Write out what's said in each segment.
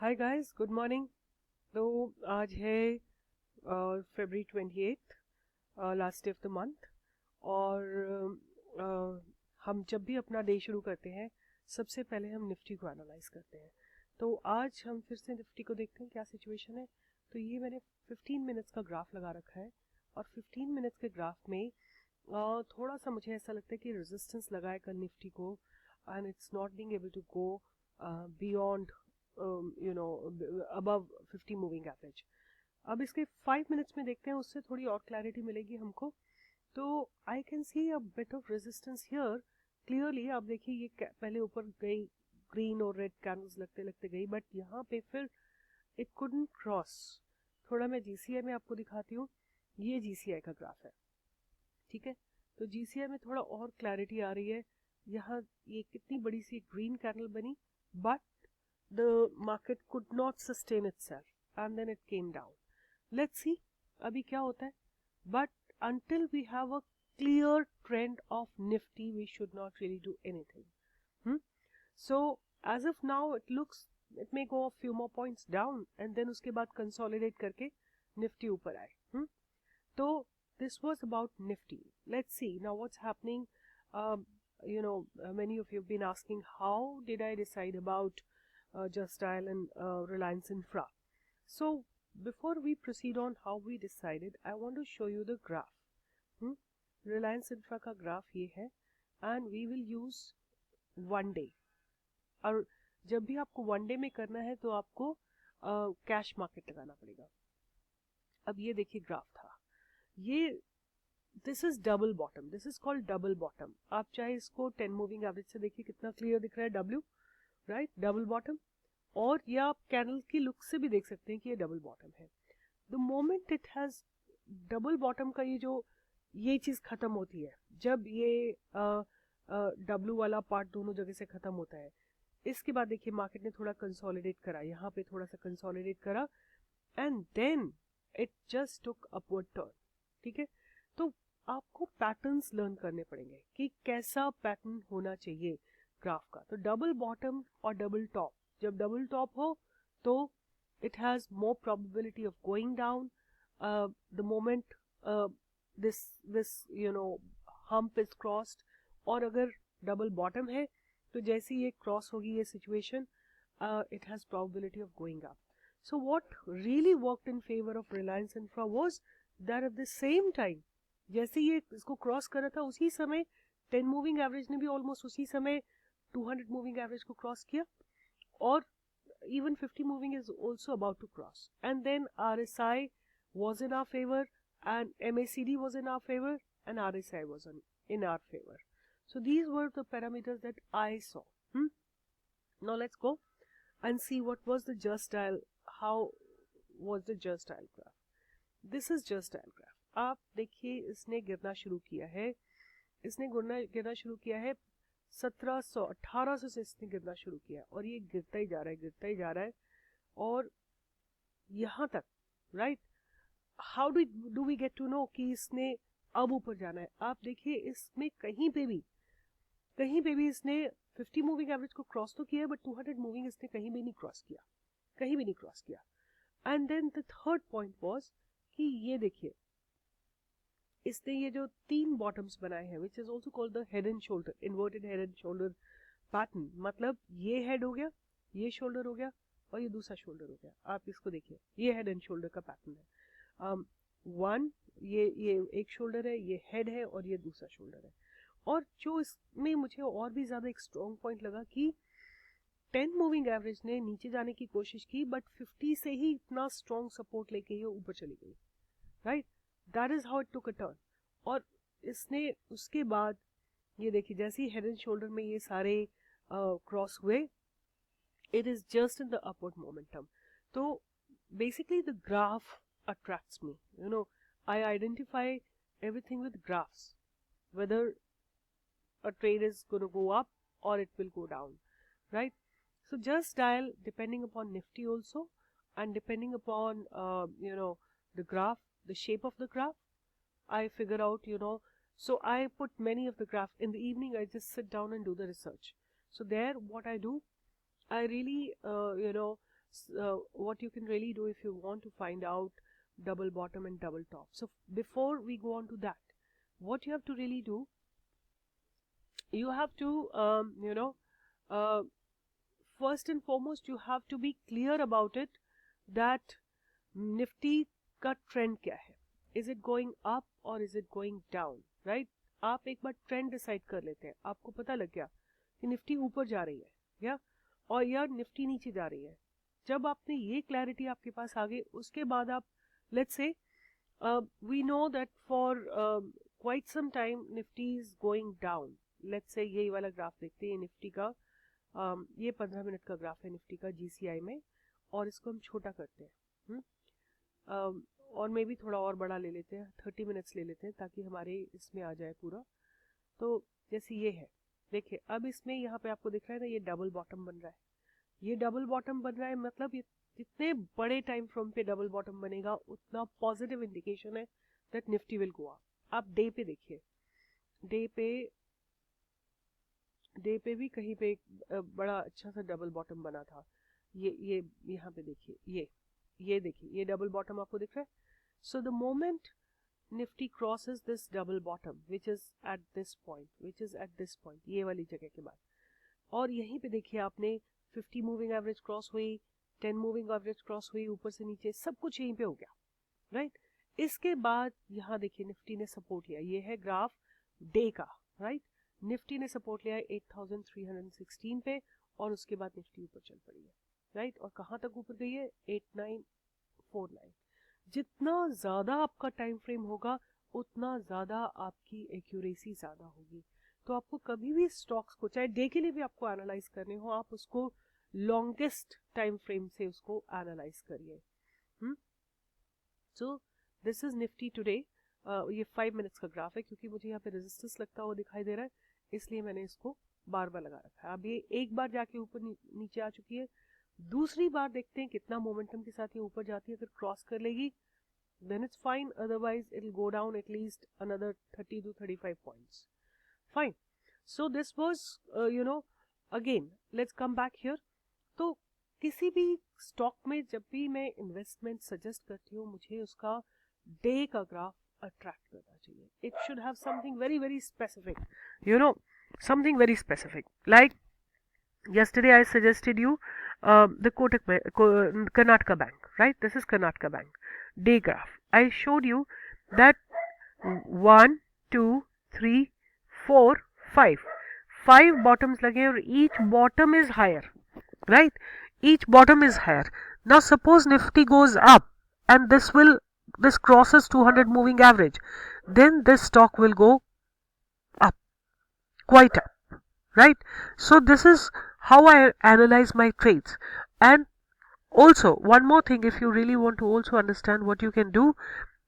Hi guys, good morning. तो आज है फरवरी 28, last day of the month. और हम जब भी अपना डे शुरू करते हैं सबसे पहले हम निफ्टी को एनालाइज करते हैं। तो आज हम फिर से निफ्टी को देखते हैं क्या सिचुएशन है। तो ये मैंने 15 मिनट्स का ग्राफ लगा रखा है और 15 मिनट्स के ग्राफ में थोड़ा सा मुझे ऐसा लगता है कि रेजिस्टेंस लगा है कल निफ्टी को, and it's not being able to go beyond above 50 moving average. अब इसके 5 मिनट्स में देखते हैं, उससे थोड़ी और क्लैरिटी मिलेगी हमको। तो I can see a bit of resistance here clearly. आप देखिए ये पहले ऊपर गई, ग्रीन और रेड कैंडल्स लगते लगते गई, बट यहाँ पे फिर इट कुडंट क्रॉस। थोड़ा मैं जीसीआई में आपको दिखाती हूँ। ये जीसीआई का ग्राफ है, ठीक है। तो जीसीआई में थोड़ा और क्लैरिटी आ रही है। यहाँ ये कितनी बड़ी सी ग्रीन कैंडल बनी, but the market could not sustain itself and then it came down. Let's see अभी क्या होता है, but until we have a clear trend of Nifty we should not really do anything. So as of now it looks it may go a few more points down and then उसके बाद consolidate करके Nifty ऊपर आए। तो this was about Nifty. Let's see now what's happening. Many of you have been asking how did I decide about Just Dial and Reliance Infra. So before we proceed on how we decided, I want to show you the graph. Reliance Infra का graph ये है and we will use one day. और जब भी आपको one day में करना है तो आपको कैश मार्केट लगाना पड़ेगा। अब ये देखिए ग्राफ था ये, this is double bottom, this is called double bottom. आप चाहे इसको 10 मूविंग एवरेज से देखिए कितना क्लियर दिख रहा है W, राइट, डबल बॉटम। और ये आप कैंडल की लुक से भी देख सकते हैं कि ये डबल बॉटम है। The moment it has double bottom का ये चीज खत्म होती है, जब ये W वाला पार्ट दोनों जगह से खत्म होता है, इसके बाद देखिए मार्केट ने थोड़ा कंसोलिडेट करा, यहाँ पे थोड़ा सा कंसोलिडेट करा and then it just took upward turn, ठीक है। तो आपको पैटर्न्स लर्न करने पड़ेंगे कि कैसा पैटर्न होना चाहिए ग्राफ का। तो डबल बॉटम और डबल टॉप, जब डबल टॉप हो तो it has more probability of going down the moment this hump is crossed. और अगर डबल बॉटम है तो जैसे ये क्रॉस होगी ये situation, it has probability of going up. So what really worked in favour of Reliance infra was that at the same time जैसे ये इसको क्रॉस कर रहा था उसी समय 10 मूविंग एवरेज ने भी ऑलमोस्ट उसी समय 200 मूविंग एवरेज को क्रॉस किया, और even 50 moving is also about to cross, and then RSI was in our favor and MACD was in our favor and RSI was in our favor. So these were the parameters that I saw. Now let's go and see what was the Just Dial, how was the Just Dial graph. This is Just Dial graph. आप देखिए इसने गिरना शुरू किया है, इसने गिरना शुरू किया है 1700-1800 से इसने गिरना शुरू किया और ये गिरता ही जा रहा है, गिरता ही जा रहा है और यहाँ तक, right. How do we get to know कि इसने अब ऊपर जाना है। आप देखिए इसमें कहीं पे भी इसने 50 मूविंग एवरेज को क्रॉस तो किया है, बट 200 मूविंग इसने कहीं भी नहीं क्रॉस किया, कहीं भी नहीं क्रॉस किया। And then the third point was कि ये देखिए इसने ये जो 3 बॉटम्स बनाए हैं, which is also called the head and shoulder, inverted head and shoulder pattern. मतलब ये हेड हो गया, ये शोल्डर हो गया और ये दूसरा शोल्डर हो गया। आप इसको देखिए, ये हेड एंड शोल्डर का पैटर्न है। वन ये एक शोल्डर है, ये हेड है और ये दूसरा शोल्डर है। और जो इसमें मुझे और भी ज्यादा एक स्ट्रॉन्ग पॉइंट लगा कि 10 मूविंग एवरेज ने नीचे जाने की कोशिश की, बट 50 से ही इतना स्ट्रॉन्ग सपोर्ट लेके ये ऊपर चली गई, right. That is how it took a turn. और इसने उसके बाद ये देखिए जैसे ही हेड एंड शोल्डर में ये सारे क्रॉस हुए, it is just in the upward momentum. तो basically the graph attracts me, I identify everything with graphs, whether a trade is going to go up or it will go down, right? So Just Dial, depending upon Nifty also and depending upon the graph, the shape of the graph, I figure out, so I put many of the graph in the evening. I just sit down and do the research. So there what I do, I really what you can really do if you want to find out double bottom and double top. So before we go on to that, what you have to really do, you have to first and foremost you have to be clear about it that Nifty का trend क्या है. Is it going up or is it going down, right? आप एक बार trend decide कर लेते हैं, आपको पता लग गया कि निफ्टी ऊपर जा रही है या और यार निफ्टी नीचे जा रही है. जब आपने ये क्लैरिटी आपके पास आ गई, उसके बाद आप let's say we know that for quite some time Nifty is going down. Let's say यही वाला ग्राफ देखते हैं निफ्टी का. ये 15 मिनट का ग्राफ है निफ्टी का जीसीआई में, और इसको हम छोटा करते हैं और मे भी थोड़ा और बड़ा ले लेते हैं, 30 मिनट्स ले लेते हैं ताकि हमारे इसमें आ जाए पूरा. तो जैसे ये है, देखिए अब इसमें यहाँ पे आपको दिख रहा है ना, ये डबल बॉटम बन रहा है. ये डबल बॉटम बन रहा है मतलब ये जितने बड़े टाइम फ्रेम पे डबल बॉटम बनेगा उतना पॉजिटिव इंडिकेशन है that Nifty will go up. आप डे पे देखिए, डे पे भी कहीं पे एक बड़ा अच्छा सा डबल बॉटम बना था. ये यहाँ पे देखिए, ये देखिए, ये डबल बॉटम आपको दिख रहा है. So the moment Nifty crosses this double bottom which is at this point, ये वाली जगह के बाद, और यहीं पे देखिए आपने 50 मूविंग एवरेज क्रॉस हुई, 10 मूविंग एवरेज क्रॉस हुई, ऊपर से नीचे सब कुछ यहीं पे हो गया, राइट. इसके बाद यहाँ देखिए निफ्टी ने सपोर्ट लिया, ये है ग्राफ डे का, राइट. निफ्टी ने सपोर्ट लिया है 8316 पे, और उसके बाद निफ्टी ऊपर चल पड़ी है, राइट. और कहाँ तक ऊपर गई है? 8949. जितना ज्यादा आपका टाइम फ्रेम होगा उतना ज्यादा आपकी एक्यूरेसी ज्यादा होगी. तो आपको कभी भी स्टॉक्स को, चाहे डे के लिए भी आपको एनालाइज करने हो, आप उसको लॉन्गेस्ट टाइम फ्रेम से उसको एनालाइज करिए. So this is Nifty today. ये 5 मिनट्स का ग्राफ है, क्योंकि मुझे यहाँ पे रेजिस्टेंस लगता हुआ दिखाई दे रहा है, इसलिए मैंने इसको बार बार लगा रखा है. अब ये एक बार जाके ऊपर नीचे आ चुकी है, दूसरी बार देखते हैं कितना मोमेंटम के साथ ये ऊपर जाती है. अगर क्रॉस कर लेगी then it's fine, otherwise it'll go down at least another 30 to 35 points. Fine. So this was again let's come back here. तो किसी भी स्टॉक में जब भी मैं इन्वेस्टमेंट सजेस्ट करती हूँ, मुझे उसका डे का ग्राफ अट्रैक्ट करना चाहिए. It should have something very very specific, something very specific. Like yesterday I suggested you the Karnataka Bank, right? This is Karnataka Bank day graph. I showed you that 1 2 3 4 5 bottoms lage और each bottom is higher, right? Each bottom is higher. Now suppose Nifty goes up and this crosses 200 moving average, then this stock will go up, quite up, right? So this is how I analyze my trades. And also one more thing, if you really want to also understand, what you can do,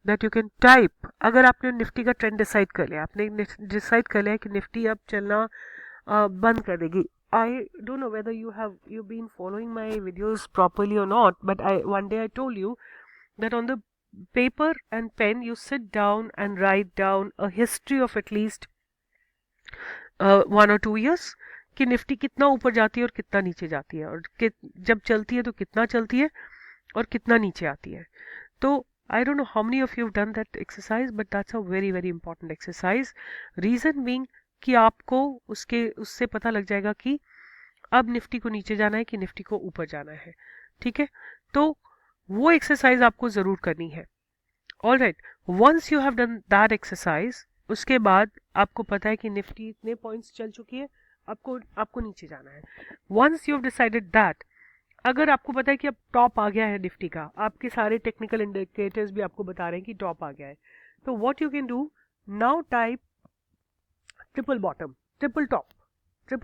that you can type, अगर आपने Nifty का trend decide कर लिया, आपने decide कर लिया कि Nifty अब चलना बंद कर देगी. I don't know whether you've been following my videos properly or not, but one day I told you that on the paper and pen you sit down and write down a history of at least 1 or 2 years कि Nifty कितना ऊपर जाती है और कितना नीचे जाती है, और जब चलती है तो कितना चलती है और कितना नीचे आती है. तो I don't know how many of you have done that exercise, but that's a very very important exercise. Reason being कि आपको उससे पता लग जाएगा कि अब निफ्टी को नीचे जाना है कि निफ्टी को ऊपर जाना है. ठीक है, तो वो एक्सरसाइज आपको जरूर करनी है. All right, once you have done that exercise, उसके बाद आपको पता है कि निफ्टी इतने पॉइंट्स चल चुकी है, आपको नीचे जाना है. Once you have decided that, अगर आपको पता है कि अब टॉप आ गया है निफ्टी का, आपके सारे टेक्निकल इंडिकेटर्स भी आपको बता रहे हैं कि टॉप आ गया है, तो what you can do now, type triple bottom, triple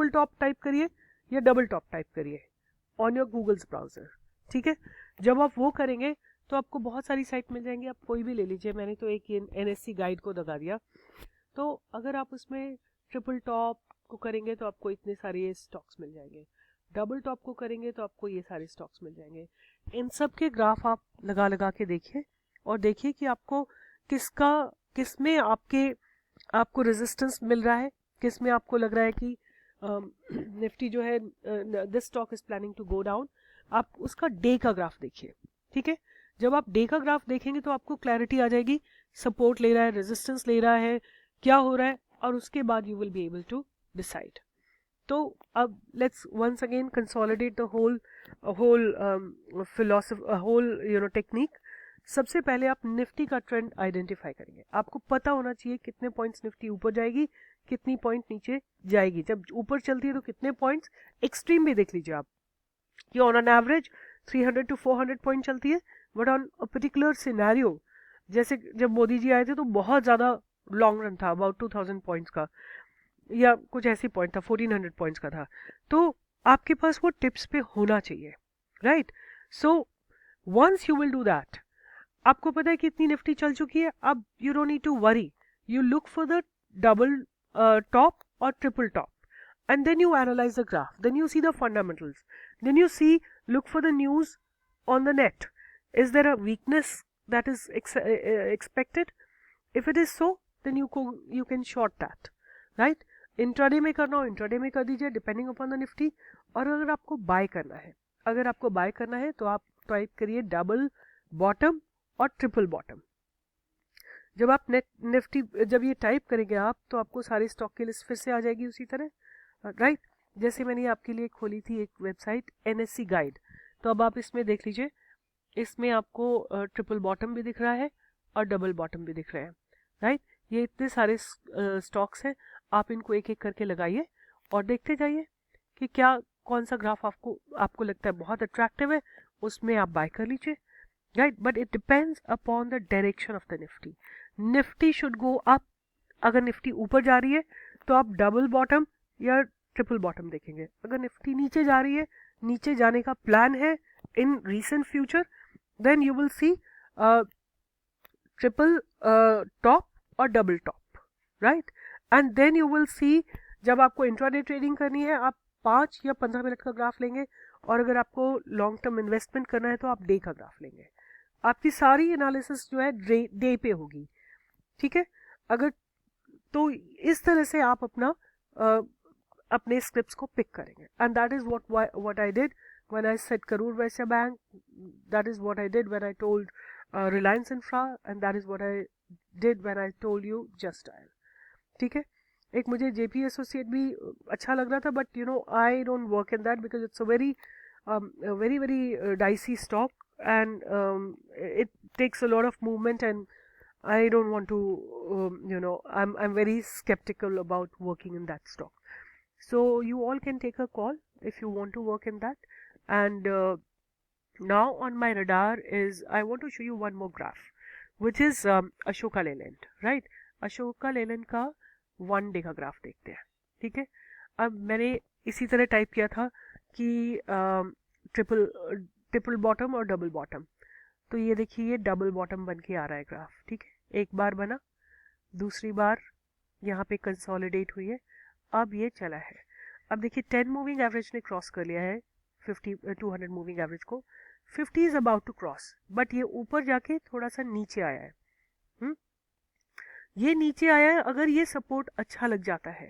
top type करिए या डबल टॉप टाइप करिए ऑन योर गूगल्स ब्राउजर. ठीक है, जब आप वो करेंगे तो आपको बहुत सारी साइट मिल जाएंगी, आप कोई भी ले लीजिए. मैंने तो एक NSE गाइड को लगा दिया. तो अगर आप उसमें ट्रिपल टॉप को करेंगे तो आपको इतने सारे स्टॉक्स मिल जाएंगे, डबल टॉप को करेंगे तो आपको ये सारे स्टॉक्स मिल जाएंगे. इन सब के ग्राफ आप लगा के देखिए और देखिए कि आपको किसमें आपको रेजिस्टेंस मिल रहा है, किसमें आपको लग रहा है कि निफ्टी जो है this stock is planning to go down. आप उसका डे का ग्राफ देखिए, ठीक है। जब आप डे का ग्राफ देखेंगे तो आपको क्लैरिटी आ जाएगी, सपोर्ट ले रहा है, रेजिस्टेंस ले रहा है, क्या हो रहा है, और उसके बाद you will be able to decide. तो अब let's once again consolidate the whole philosophy, whole technique. सबसे पहले आप निफ्टी का ट्रेंड आइडेंटिफाई करेंगे। आपको पता होना चाहिए कितने पॉइंट्स निफ्टी ऊपर जाएगी, कितनी पॉइंट नीचे जाएगी। जब ऊपर चलती है तो कितने पॉइंट्स, एक्सट्रीम भी देख लीजिए आप, कि on an average 300 to 400 point चलती है, but on a particular scenario, जैसे जब मोदी जी आए थे तो बहुत ज़्यादा लॉन्ग रन था, अबाउट 2000 पॉइंट्स का, या कुछ ऐसी पॉइंट था, 1400 पॉइंट्स का था। तो आपके पास वो टिप्स पे होना चाहिए, right. So once you will do that, आपको पता है कि इतनी निफ्टी चल चुकी है, अब you don't need to worry, you look for the double top or triple top, and then you analyze the graph, then you see the fundamentals, then you see, look for the news on the net. Is there a weakness that is expected? If it is so, then you can short that, right? Intraday में करना हो intraday में कर दीजिए, depending upon the Nifty. और अगर आपको bye करना है तो आप टाइप करिए डबल बॉटम और ट्रिपल बॉटम। जब आप निफ्टी जब ये टाइप करेंगे आप, तो आपको सारे स्टॉक की लिस्ट फिर से आ जाएगी उसी तरह, राइट। जैसे मैंने आपके लिए खोली थी एक वेबसाइट NSE गाइड, तो अब आप इसमें देख लीजिए, इसमें आपको ट्रिपल बॉटम भी दिख रहा है और डबल बॉटम भी दिख रहे हैं, राइट। ये इतने सारे स्टॉक्स हैं, आप इनको एक एक करके लगाइए और देखते जाइए कि क्या कौन सा ग्राफ आपको लगता है बहुत अट्रैक्टिव है, उसमें आप बाय कर लीजिए, right. But it depends upon the direction of the Nifty. Nifty should go up. अगर निफ्टी ऊपर जा रही है तो आप डबल बॉटम या ट्रिपल बॉटम देखेंगे। अगर निफ्टी नीचे जा रही है, नीचे जाने का प्लान है in recent future, then you will see triple top और double top, right. And then you will see, जब आपको इंट्राडे ट्रेडिंग करनी है, आप 5 या 15 मिनट का ग्राफ लेंगे, और अगर आपको लॉन्ग टर्म इन्वेस्टमेंट करना है तो आप डे का ग्राफ लेंगे। आपकी सारी एनालिसिस जो है डे पे होगी, ठीक है। अगर तो इस तरह से आप अपने स्क्रिप्ट्स को पिक करेंगे, and that is what I did when I said Karur Vysya bank, that is what I did when I told Reliance infra, and that is what I did when I told you Just Dial, ठीक है। एक मुझे JP associate भी अच्छा लग रहा था, but I don't work in that because it's a very very dicey stock, and it takes a lot of movement, and I don't want to I'm very skeptical about working in that stock. So you all can take a call if you want to work in that. And now on my radar is, I want to show you one more graph, which is Ashoka Leyland, right? Ashoka Leyland का 1 day का graph देखते हैं, ठीक है। अब मैंने इसी तरह टाइप किया था कि ट्रिपल बॉटम और डबल बॉटम, तो ये देखिए ये डबल बॉटम बन के आ रहा है ग्राफ, ठीक है। एक बार बना, दूसरी बार यहाँ पे कंसोलिडेट हुई है, अब ये चला है। अब देखिए 10 मूविंग एवरेज ने क्रॉस कर लिया है 200 मूविंग एवरेज को, 50 is about to cross, but ये ऊपर जाके थोड़ा सा नीचे आया है। ये नीचे आया है, अगर ये सपोर्ट अच्छा लग जाता है,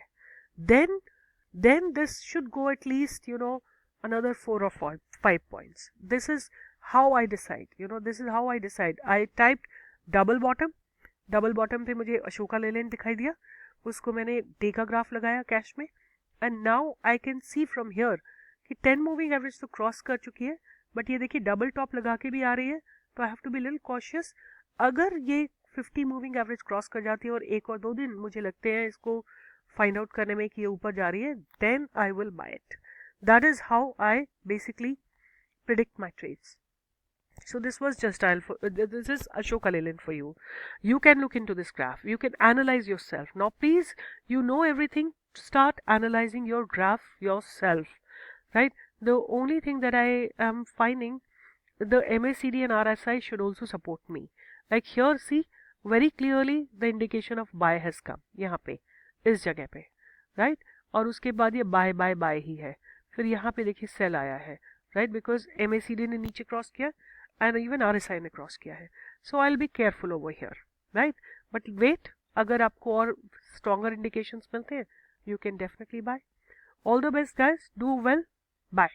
then this should go at least another 4 or 5 points. This is how I decide. I typed double bottom पे मुझे अशोका लेलैंड दिखाई दिया, उसको मैंने डे का ग्राफ लगाया कैश में, and now I can see from here कि 10 मूविंग एवरेज तो क्रॉस कर चुकी है, बट ये देखिए डबल टॉप लगा के भी आ रही है, तो I have to be little cautious. अगर ये 50 मूविंग एवरेज क्रॉस कर जाती है और 1 और 2 दिन मुझे लगते हैं इसको फाइंड आउट करने में कि ये ऊपर जा रही है, then I will buy it. That is how I basically predict my trades. So this was just this is Ashoka Leyland for you. You can look into this graph. You can analyze yourself. Now please, you know everything. Start analyzing your graph yourself. Right? The only thing that I am finding, the MACD and RSI should also support me. Like here, see very clearly the indication of buy has come. यहाँ पे इस जगह पे, right? और उसके बाद ये buy ही है। फिर यहाँ पे देखिए सेल आया है, राइट, बिकॉज MACD ने नीचे क्रॉस किया एंड इवन RSI ने क्रॉस किया है। So I will be careful over here, right. But wait, अगर आपको और स्ट्रॉन्गर इंडिकेशंस मिलते हैं, you can definitely buy. All the best guys, do well, bye.